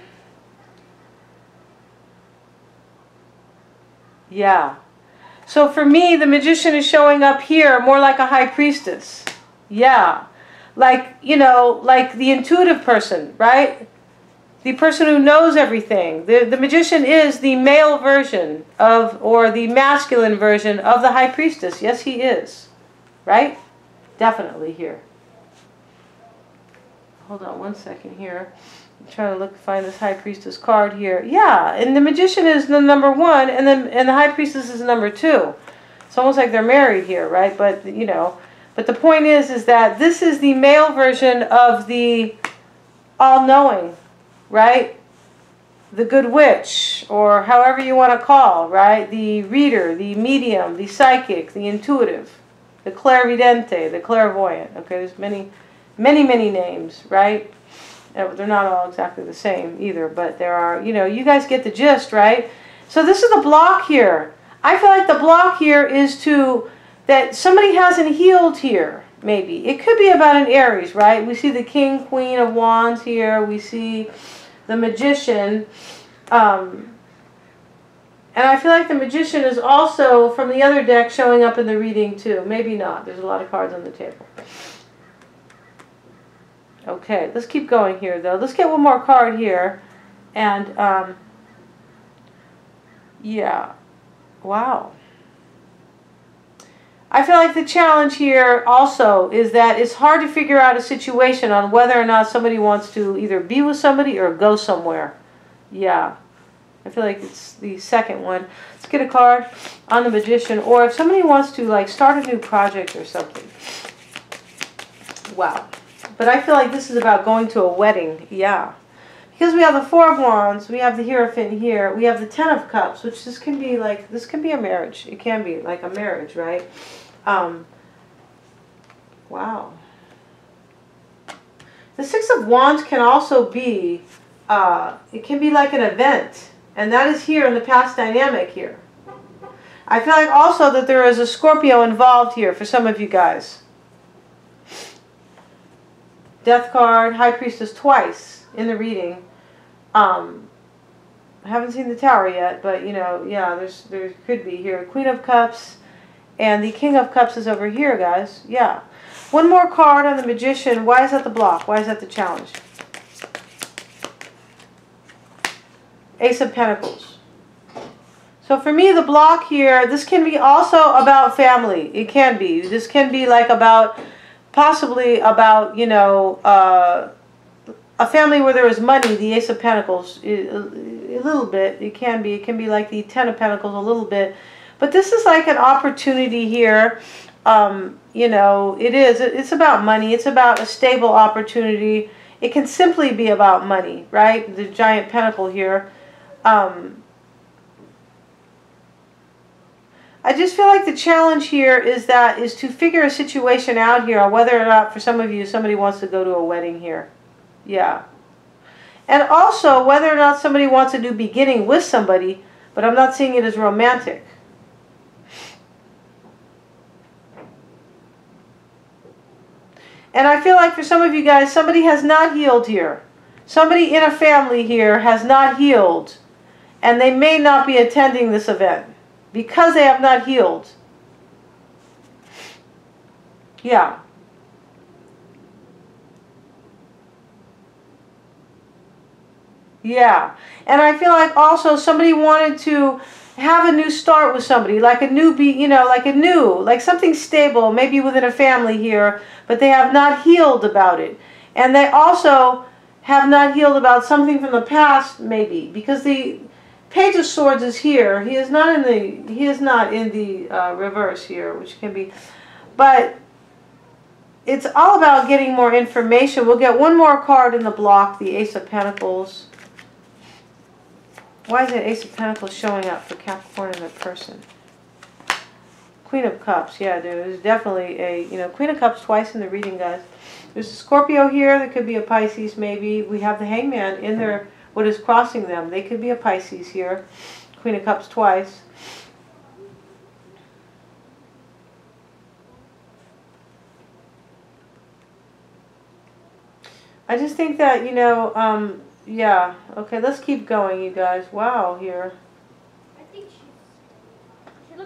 Yeah. So for me, the Magician is showing up here more like a High Priestess. Yeah. Like, you know, like the intuitive person, right? The person who knows everything. The Magician is the male version of, or the masculine version of the High Priestess. Yes, he is. Right? Definitely here. Hold on one second here. I'm trying to find this High Priestess card here. Yeah, and the Magician is the number 1, and the High Priestess is number 2. It's almost like they're married here, right? But, you know, but the point is that this is the male version of the all-knowing, right? The good witch, or however you want to call, right? The reader, the medium, the psychic, the intuitive, the clarividente, the clairvoyant. Okay, there's many names, right? They're not all exactly the same either, but there are, you know, you guys get the gist, right? So this is the block here. I feel like the block here is that somebody hasn't healed here, maybe. It could be about an Aries, right? We see the King, Queen of Wands here. We see the Magician. And I feel like the Magician is also, from the other deck, showing up in the reading too. Maybe not. There's a lot of cards on the table. Okay, let's keep going here, though. Let's get one more card here. And, yeah. Wow. I feel like the challenge here also is that it's hard to figure out a situation on whether or not somebody wants to either be with somebody or go somewhere. Yeah. I feel like it's the second one. Let's get a card on the Magician. Or if somebody wants to, like, start a new project or something. Wow. But I feel like this is about going to a wedding. Yeah. Because we have the Four of Wands, we have the Hierophant here, we have the Ten of Cups, which this can be a marriage. It can be like a marriage, right? Wow. The Six of Wands can also be, it can be like an event. And that is here in the past dynamic here. I feel like also that there is a Scorpio involved here for some of you guys. Death card, High Priestess twice in the reading. I haven't seen the Tower yet, but you know, yeah, there could be here. Queen of Cups and the King of Cups is over here, guys. Yeah. One more card on the Magician. Why is that the block? Why is that the challenge? Ace of Pentacles. So for me, the block here, this can be also about family. It can be. This can be like about, possibly about, you know, a family where there is money, the Ace of Pentacles, a little bit. It can be like the Ten of Pentacles a little bit. But this is like an opportunity here. You know, it's about money. It's about a stable opportunity. It can simply be about money, right? The Giant Pentacle here. I just feel like the challenge here is to figure a situation out here on whether or not, for some of you, somebody wants to go to a wedding here. Yeah. And also whether or not somebody wants a new beginning with somebody, but I'm not seeing it as romantic. And I feel like for some of you guys, somebody has not healed here. Somebody in a family here has not healed. And they may not be attending this event because they have not healed. Yeah. Yeah. And I feel like also somebody wanted to have a new start with somebody, like a new, like something stable, maybe within a family here, but they have not healed about it. And they also have not healed about something from the past, maybe, because the Page of Swords is here. He is not in the reverse here, which can be. But it's all about getting more information. We'll get one more card in the block, the Ace of Pentacles. Why is that Ace of Pentacles showing up for Capricorn and their person? Queen of Cups, yeah, there's definitely a, Queen of Cups twice in the reading, guys. There's a Scorpio here, there could be a Pisces maybe. We have the Hangman in there, what is crossing them. They could be a Pisces here. Queen of Cups twice. I just think that, yeah. Okay, let's keep going, you guys. Wow, here. I think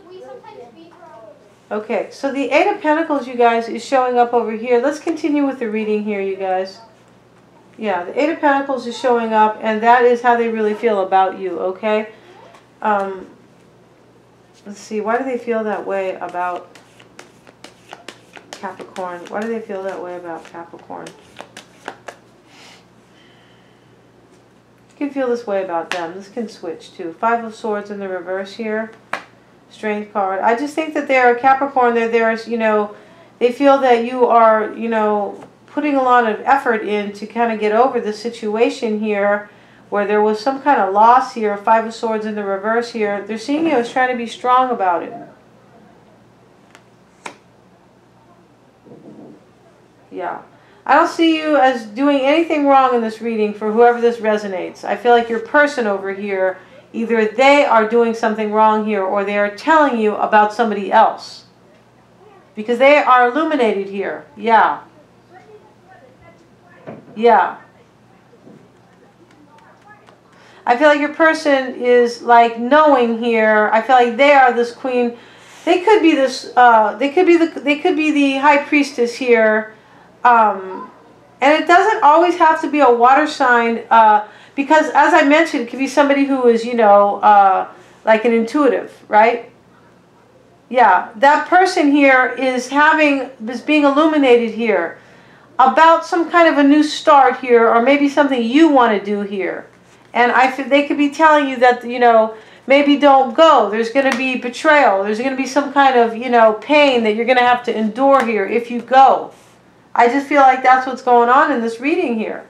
we sometimes beat her out. Okay, so the Eight of Pentacles, you guys, is showing up over here. Let's continue with the reading here, you guys. Yeah, the Eight of Pentacles is showing up, and that is how they really feel about you, okay? Let's see, why do they feel that way about Capricorn? Why do they feel that way about Capricorn? You can feel this way about them. This can switch too. Five of Swords in the reverse here. Strength card. I just think that they're a Capricorn. There's, they feel that you are, putting a lot of effort in to kind of get over the situation here where there was some kind of loss here. Five of Swords in the reverse here. They're seeing you as trying to be strong about it. Yeah. I don't see you as doing anything wrong in this reading for whoever this resonates. I feel like your person over here, either they are doing something wrong here or they are telling you about somebody else. Because they are illuminated here. Yeah. Yeah. I feel like your person is like knowing here. I feel like they are this queen. They could be this, they could be the high priestess here. And it doesn't always have to be a water sign, because as I mentioned, it could be somebody who is, like an intuitive, right? Yeah, that person here is being illuminated here about some kind of a new start here, or maybe something you want to do here. And I feel they could be telling you that, maybe don't go. There's going to be betrayal. There's going to be some kind of, pain that you're going to have to endure here if you go. I just feel like that's what's going on in this reading here.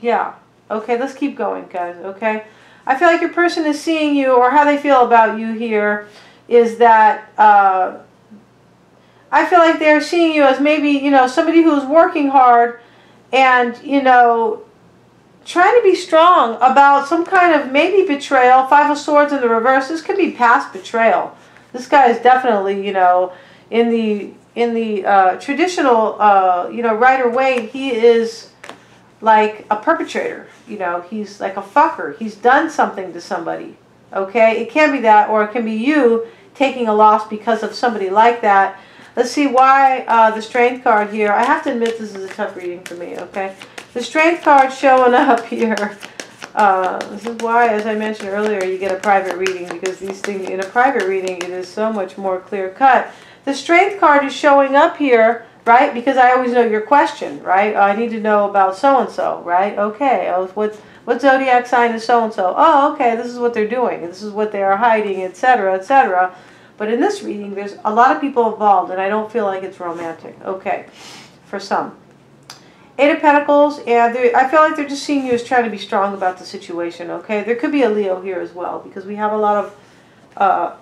Yeah. Okay, let's keep going, guys, okay? I feel like your person is seeing you, or how they feel about you here is that I feel like they're seeing you as maybe, somebody who's working hard and, trying to be strong about some kind of maybe betrayal. Five of Swords in the reverse. This could be past betrayal. This guy is definitely, in the traditional, Rider way, he is like a perpetrator. He's like a fucker. He's done something to somebody. Okay, it can be that, or it can be you taking a loss because of somebody like that. Let's see why the Strength card here. I have to admit this is a tough reading for me. Okay. The Strength card showing up here. This is why, as I mentioned earlier, you get a private reading, because these things, in a private reading, it is so much more clear cut. The Strength card is showing up here, right? Because I always know your question, right? I need to know about so-and-so, right? Okay, what zodiac sign is so-and-so? Oh, okay, this is what they're doing. This is what they are hiding, etc., etc. But in this reading, there's a lot of people involved, and I don't feel like it's romantic. Okay, for some. Eight of Pentacles, and I feel like they're just seeing you as trying to be strong about the situation, okay? There could be a Leo here as well, because we have a lot of,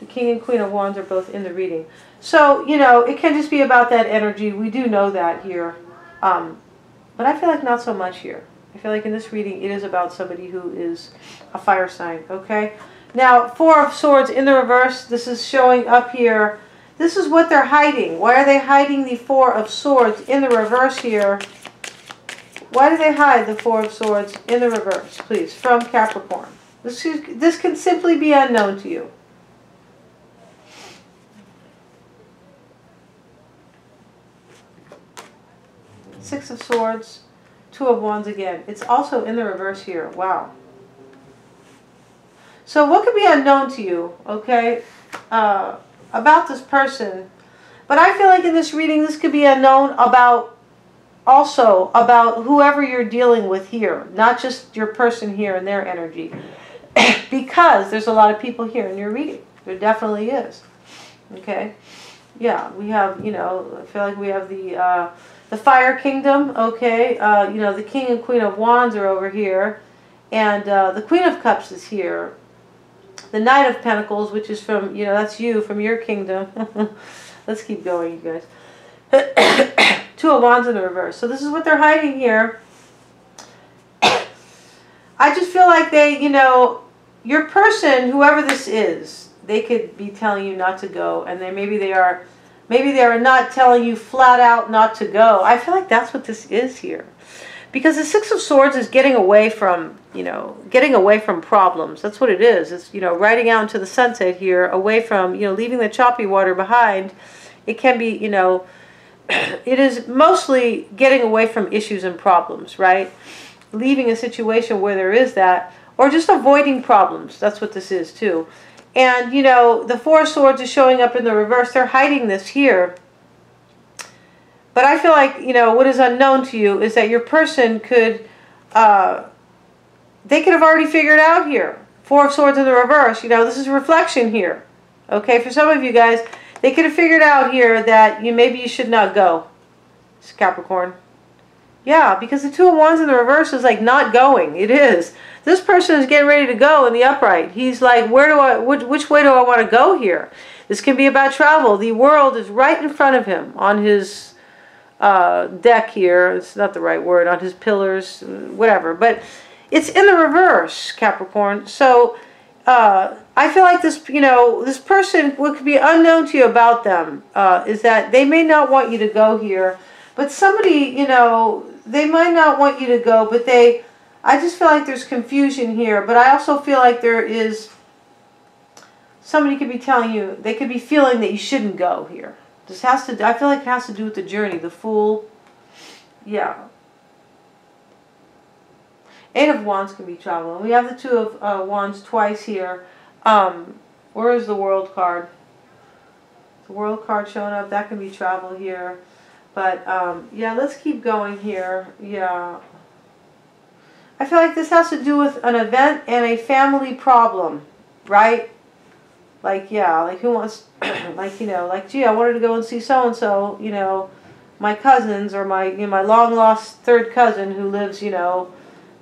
the King and Queen of Wands are both in the reading. So, it can just be about that energy. We do know that here. But I feel like not so much here. I feel like in this reading, it is about somebody who is a fire sign, okay? Now, Four of Swords in the reverse, this is showing up here. This is what they're hiding. Why are they hiding the Four of Swords in the reverse here? Why do they hide the Four of Swords in the reverse, please, from Capricorn? This can simply be unknown to you. Six of Swords, Two of Wands again. It's also in the reverse here. Wow. So what could be unknown to you, okay, about this person? But I feel like in this reading, this could be unknown about whoever you're dealing with here, not just your person here and their energy. because there's a lot of people here in your reading. There definitely is. Okay. Yeah, we have, you know, I feel like we have the Fire Kingdom, okay. You know, the King and Queen of Wands are over here. And the Queen of Cups is here. The Knight of Pentacles, which is from, you know, that's you, from your kingdom. Let's keep going, you guys. Two of Wands in the reverse. So this is what they're hiding here. I just feel like they, you know, your person, whoever this is, they could be telling you not to go, and maybe they are not telling you flat out not to go. I feel like that's what this is here. Because the Six of Swords is getting away from, you know, getting away from problems. That's what it is. It's, you know, riding out into the sunset here, away from, you know, leaving the choppy water behind. It can be, you know, it is mostly getting away from issues and problems, right? Leaving a situation where there is that, or just avoiding problems. That's what this is too. And, you know, the Four of Swords is showing up in the reverse. They're hiding this here. But I feel like, you know, what is unknown to you is that your person could, they could have already figured out here. Four of Swords in the reverse, you know, this is reflection here. Okay, for some of you guys, they could have figured out here that maybe you should not go. It's Capricorn. Yeah, because the Two of Wands in the reverse is like not going. It is. This person is getting ready to go in the upright. He's like, which way do I want to go here? This can be about travel. The world is right in front of him on his deck here. It's not the right word, on his pillars, whatever. But it's in the reverse, Capricorn. So I feel like this, you know, this person, what could be unknown to you about them is that they may not want you to go here. But somebody, you know, they might not want you to go, but I just feel like there's confusion here. But I also feel like there is, somebody could be telling you, they could be feeling that you shouldn't go here. This has to, I feel like it has to do with the journey, the Fool. Yeah. Eight of Wands can be traveling. We have the Two of Wands twice here. Where is the World card? The World card showing up. That can be travel here. But, yeah, let's keep going here. Yeah. I feel like this has to do with an event and a family problem, right? Like, yeah, like who wants, like, you know, like, gee, I wanted to go and see so-and-so, you know, my cousins or my, you know, my long-lost third cousin who lives, you know,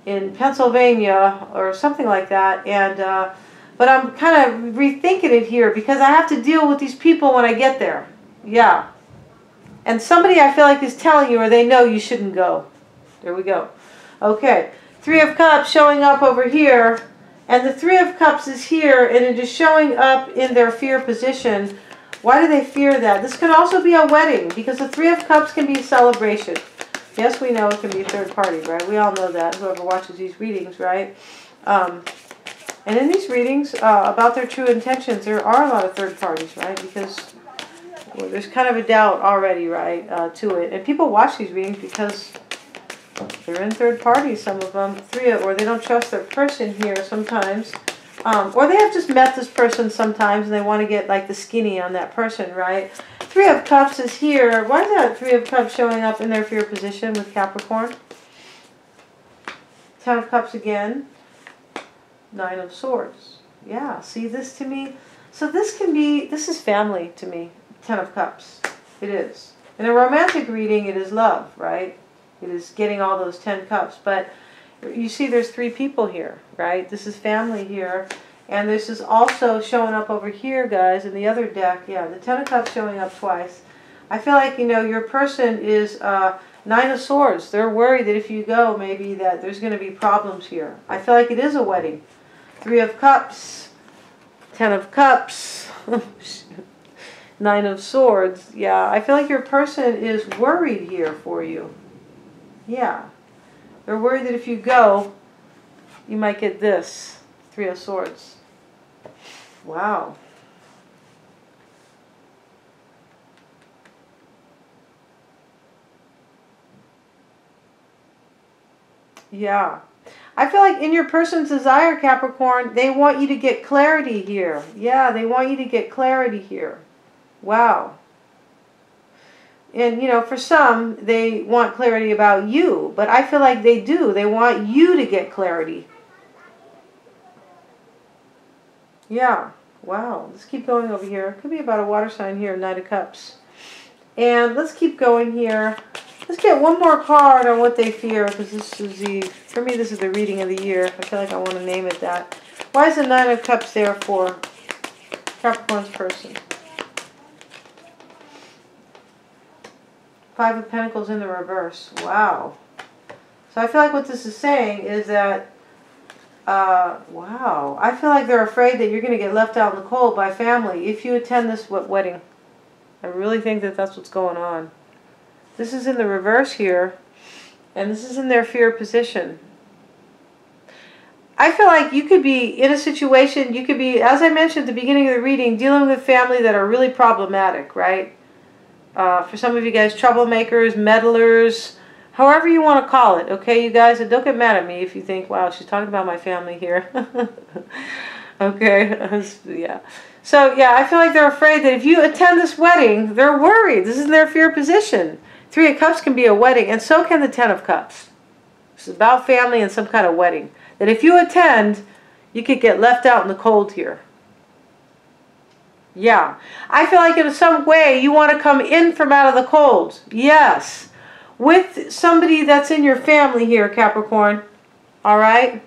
in Pennsylvania or something like that. And, but I'm kind of rethinking it here because I have to deal with these people when I get there. Yeah. And somebody I feel like is telling you or they know you shouldn't go. There we go. Okay. Three of Cups showing up over here. And the Three of Cups is here, and it is showing up in their fear position. Why do they fear that? This could also be a wedding, because the Three of Cups can be a celebration. Yes, we know it can be a third party, right? We all know that, whoever watches these readings, right? And in these readings, about their true intentions, there are a lot of third parties, right? Because well, there's kind of a doubt already, right, to it. And people watch these readings because they're in third parties, some of them, or they don't trust their person here sometimes. Or they have just met this person sometimes and they want to get like the skinny on that person, right? Three of Cups is here. Why is that Three of Cups showing up in their fear position with Capricorn? Ten of Cups again. Nine of Swords. Yeah, see this to me? So this can be, this is family to me. Ten of Cups. It is. In a romantic reading, it is love, right? It is getting all those 10 cups. But you see there's three people here, right? This is family here. And this is also showing up over here, guys, in the other deck. Yeah, the Ten of Cups showing up twice. I feel like, you know, your person is Nine of Swords. They're worried that if you go, maybe that there's going to be problems here. I feel like it is a wedding. Three of Cups. Ten of Cups. Nine of Swords. Yeah, I feel like your person is worried here for you. Yeah. They're worried that if you go, you might get this. Three of Swords. Wow. Yeah. I feel like in your person's desire, Capricorn, they want you to get clarity here. Yeah, they want you to get clarity here. Wow. And, you know, for some, they want clarity about you. But I feel like they do. They want you to get clarity. Yeah. Wow. Let's keep going over here. Could be about a water sign here, Knight of Cups. And let's keep going here. Let's get one more card on what they fear, because this is for me, this is the reading of the year. I feel like I want to name it that. Why is the Nine of Cups there for Capricorn's person? Five of Pentacles in the reverse. Wow. So I feel like what this is saying is that, wow, I feel like they're afraid that you're going to get left out in the cold by family if you attend this wedding. I really think that that's what's going on. This is in the reverse here, and this is in their fear position. I feel like you could be in a situation, you could be, as I mentioned at the beginning of the reading, dealing with family that are really problematic, right? For some of you guys, troublemakers, meddlers, however you want to call it, okay, you guys? And don't get mad at me if you think, wow, she's talking about my family here. Okay, yeah. So, yeah, I feel like they're afraid that if you attend this wedding, they're worried. This is their fear position. Three of Cups can be a wedding, and so can the Ten of Cups. It's about family and some kind of wedding. That if you attend, you could get left out in the cold here. Yeah. I feel like in some way you want to come in from out of the cold. Yes. With somebody that's in your family here, Capricorn. All right?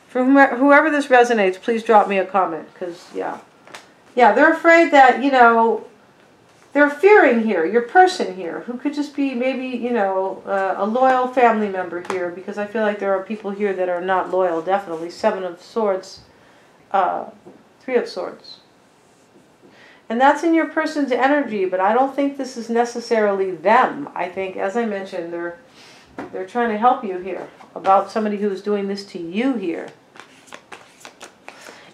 For whoever this resonates, please drop me a comment. Because, yeah. Yeah, they're afraid that, you know, they're fearing here, your person here, who could just be maybe, you know, a loyal family member here. Because I feel like there are people here that are not loyal, definitely. Seven of Swords, Three of Swords. And that's in your person's energy, but I don't think this is necessarily them. I think, as I mentioned, they're trying to help you here about somebody who's doing this to you here.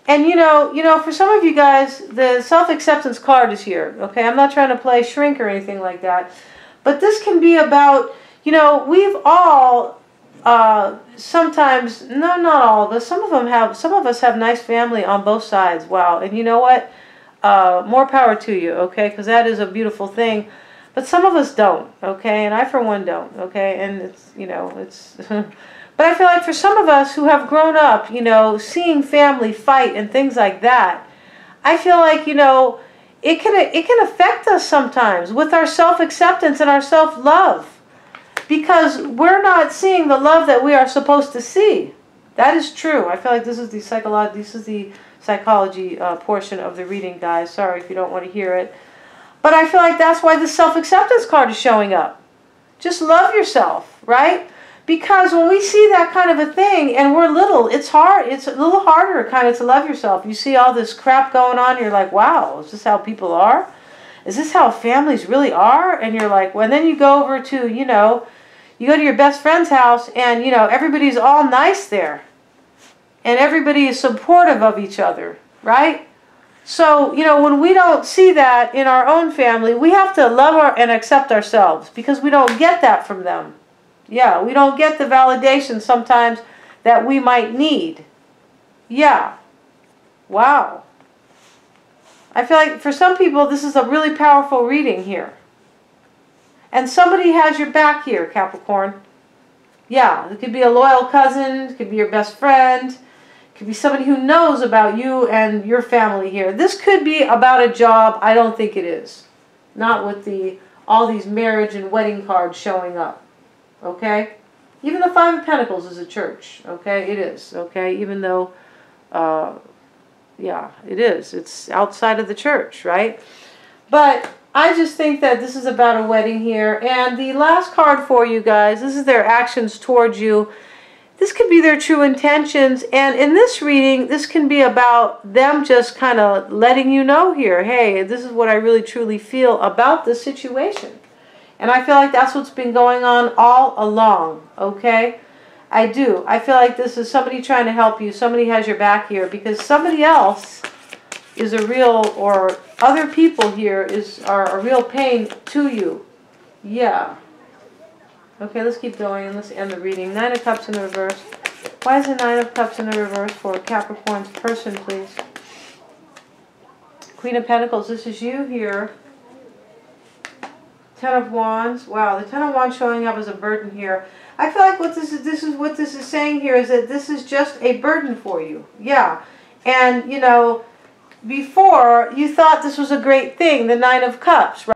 And you know, for some of you guys, the self-acceptance card is here. Okay, I'm not trying to play shrink or anything like that, but this can be about, you know, we've all sometimes, no, not all, but some of us have nice family on both sides. Wow, and you know what? More power to you, okay? Because that is a beautiful thing. But some of us don't, okay? And I, for one, don't, okay? And it's, you know, it's... But I feel like for some of us who have grown up, you know, seeing family fight and things like that, I feel like, you know, it can affect us sometimes with our self-acceptance and our self-love. Because we're not seeing the love that we are supposed to see. That is true. I feel like this is the psychology portion of the reading, guys. Sorry if you don't want to hear it. But I feel like that's why the self-acceptance card is showing up. Just love yourself, right? Because when we see that kind of a thing and we're little, it's hard. It's a little harder kind of to love yourself. You see all this crap going on, you're like, wow, is this how people are? Is this how families really are? And you're like, well, and then you go over to, you know, you go to your best friend's house and, you know, everybody's all nice there. And everybody is supportive of each other, right? So, you know, when we don't see that in our own family, we have to love and accept ourselves because we don't get that from them. Yeah, we don't get the validation sometimes that we might need. Yeah. Wow. I feel like for some people, this is a really powerful reading here. And somebody has your back here, Capricorn. Yeah, it could be a loyal cousin, it could be your best friend, it could be somebody who knows about you and your family here. This could be about a job. I don't think it is. Not with all these marriage and wedding cards showing up. Okay? Even the Five of Pentacles is a church. Okay? It is. Okay? Even though, yeah, it is. It's outside of the church, right? But I just think that this is about a wedding here. And the last card for you guys, this is their actions towards you. This could be their true intentions. And in this reading, this can be about them just kind of letting you know here, hey, this is what I really truly feel about this situation. And I feel like that's what's been going on all along, okay? I do. I feel like this is somebody trying to help you. Somebody has your back here because somebody else is a real, or other people here are a real pain to you. Yeah. Okay, let's keep going and let's end the reading. Nine of Cups in the reverse. Why is the Nine of Cups in the reverse for Capricorn's person, please? Queen of Pentacles, this is you here. Ten of Wands. Wow, the Ten of Wands showing up as a burden here. I feel like what this is saying here is that this is just a burden for you. Yeah. And, you know, before you thought this was a great thing, the Nine of Cups, right?